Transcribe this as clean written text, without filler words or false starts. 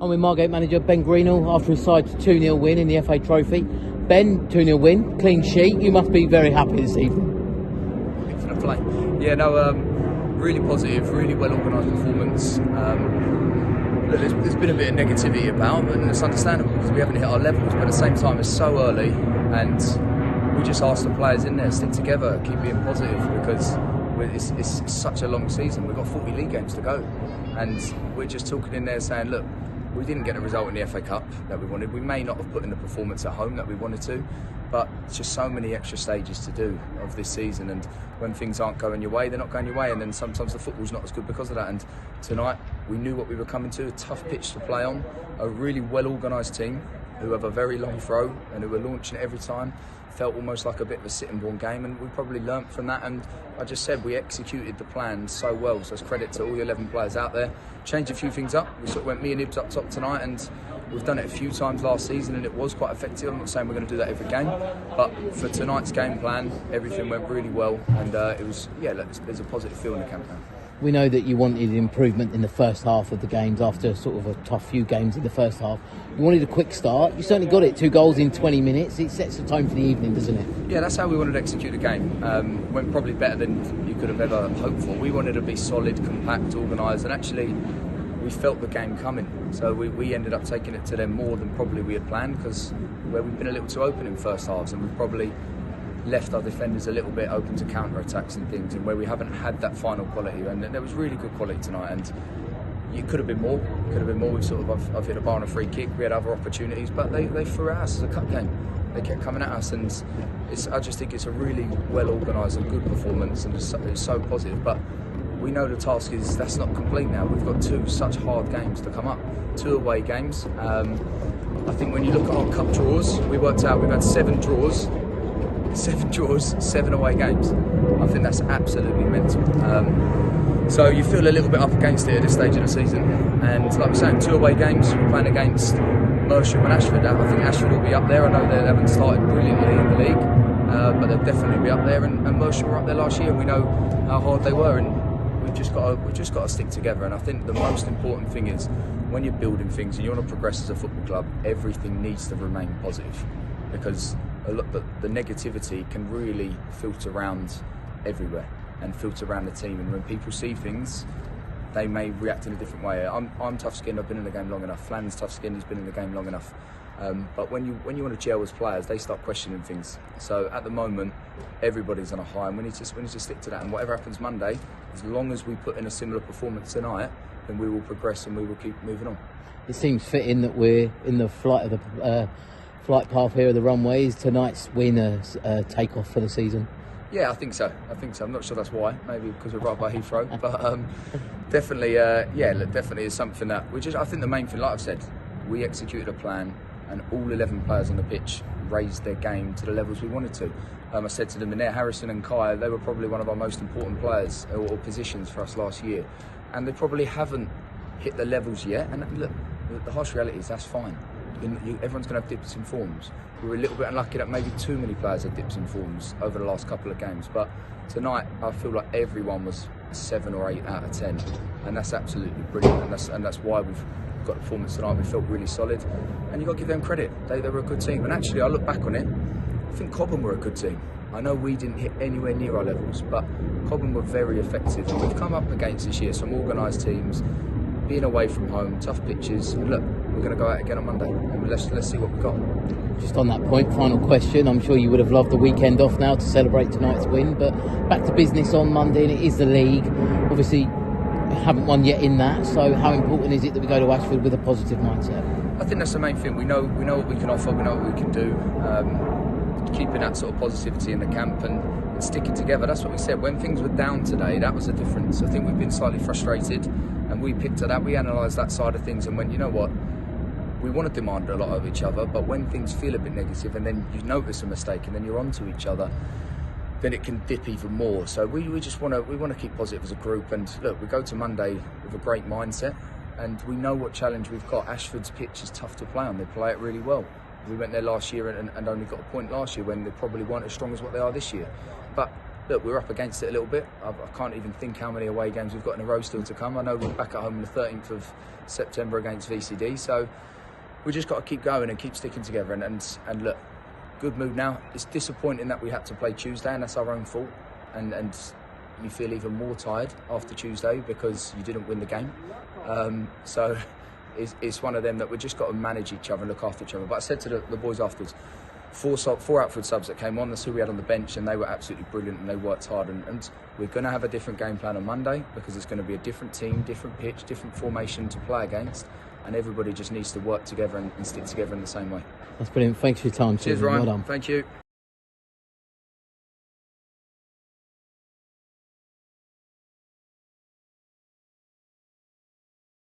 I'm with Margate manager Ben Greenhalgh after his side's 2-0 win in the FA Trophy. Ben, 2-0 win, clean sheet. You must be very happy this evening. For the play. Yeah, no, really positive, really well organised performance. Look, there's been a bit of negativity about it, and it's understandable because we haven't hit our levels, but at the same time it's so early, and we just asked the players in there, stick together, keep being positive, because it's such a long season. We've got 40 league games to go, and we're just talking in there saying, look, we didn't get the result in the FA Cup that we wanted. We may not have put in the performance at home that we wanted to, but it's just so many extra stages to do of this season, and when things aren't going your way, they're not going your way, and then sometimes the football's not as good because of that. And tonight we knew what we were coming to, a tough pitch to play on, a really well organised team who have a very long throw and who are launching it every time. Felt almost like a bit of a sit-and-born game, and we probably learnt from that. And I just said we executed the plan so well, so it's credit to all the 11 players out there. Changed a few things up. We sort of went me and Ibs up top tonight, and we've done it a few times last season and it was quite effective. I'm not saying we're going to do that every game, but for tonight's game plan, everything went really well, and it was, yeah, look, there's a positive feel in the camp now. We know that you wanted improvement in the first half of the games after sort of a tough few games in the first half. You wanted a quick start. You certainly got it. 2 goals in 20 minutes. It sets the tone for the evening, doesn't it? Yeah, that's how we wanted to execute the game. Went probably better than you could have ever hoped for. We wanted to be solid, compact, organised, and actually we felt the game coming. So we ended up taking it to them more than probably we had planned, because where we've been a little too open in first halves, and we've probably left our defenders a little bit open to counter-attacks and things, and where we haven't had that final quality. And there was really good quality tonight, and it could have been more. We've sort of, I've hit a bar on a free kick, we had other opportunities, but they threw at us as a cup game. They kept coming at us, and I just think it's a really well organised and good performance, and it's so positive. But we know the task is, that's not complete now. We've got 2 such hard games to come up, 2 away games. I think when you look at our cup draws, we worked out we've had 7 draws, 7 away games. I think that's absolutely mental. So you feel a little bit up against it at this stage of the season. And like we're saying, 2 away games, we're playing against Mersham and Ashford. I think Ashford will be up there. I know they haven't started brilliantly in the league, but they'll definitely be up there. And Mersham were up there last year, and we know how hard they were. And we've just got to stick together. And I think the most important thing is, when you're building things and you want to progress as a football club, everything needs to remain positive, because the negativity can really filter around everywhere and filter around the team, and when people see things, they may react in a different way. I'm tough-skinned, I've been in the game long enough. Flan's tough-skinned, he's been in the game long enough. But when you want to gel as players, they start questioning things. So at the moment, everybody's on a high, and we need to stick to that. And whatever happens Monday, as long as we put in a similar performance tonight, then we will progress and we will keep moving on. It seems fitting that we're in the flight path here of the runway. Is tonight's win a take-off for the season? Yeah, I think so. I'm not sure that's why. Maybe because we're right by Heathrow. But definitely, definitely is something that I think the main thing, like I've said, we executed a plan, and all 11 players on the pitch raised their game to the levels we wanted to. I said to them in there, Harrison and Kai, they were probably one of our most important players or positions for us last year, and they probably haven't hit the levels yet. And look, the harsh reality is that's fine. Everyone's going to have dips in forms. We were a little bit unlucky that maybe too many players had dips in forms over the last couple of games, but tonight I feel like everyone was 7 or 8 out of 10, and that's absolutely brilliant, and that's why we've got a performance tonight. We felt really solid, and you've got to give them credit. They were a good team, and actually I look back on it, I think Cobham were a good team. I know we didn't hit anywhere near our levels, but Cobham were very effective, and we've come up against this year some organised teams, being away from home, tough pitches, and look, we're going to go out again on Monday, and let's see what we've got. Just on that point, final question. I'm sure you would have loved the weekend off now to celebrate tonight's win, but back to business on Monday, and it is the league. Obviously, we haven't won yet in that, so how important is it that we go to Ashford with a positive mindset? I think that's the main thing. We know what we can offer, we know what we can do. Keeping that sort of positivity in the camp and sticking together. That's what we said. When things were down today, that was the difference. I think we've been slightly frustrated, and we picked at that. We analysed that side of things and went, you know what? We want to demand a lot of each other, but when things feel a bit negative and then you notice a mistake and then you're onto each other, then it can dip even more. So we just want to keep positive as a group. And look, we go to Monday with a great mindset, and we know what challenge we've got. Ashford's pitch is tough to play on. They play it really well. We went there last year and only got a point last year when they probably weren't as strong as what they are this year. But look, we're up against it a little bit. I can't even think how many away games we've got in a row still to come. I know we're back at home on the 13th of September against VCD, so we just got to keep going and keep sticking together. And look, good mood now. It's disappointing that we had to play Tuesday, and that's our own fault. And you feel even more tired after Tuesday because you didn't win the game. So it's one of them that we just got to manage each other and look after each other. But I said to the boys afterwards, four outfield subs that came on, that's who we had on the bench, and they were absolutely brilliant and they worked hard. And we're going to have a different game plan on Monday because it's going to be a different team, different pitch, different formation to play against, and everybody just needs to work together and stick together in the same way. That's brilliant. Thanks for your time. Cheers, Stephen. Ryan. Well done. Thank you.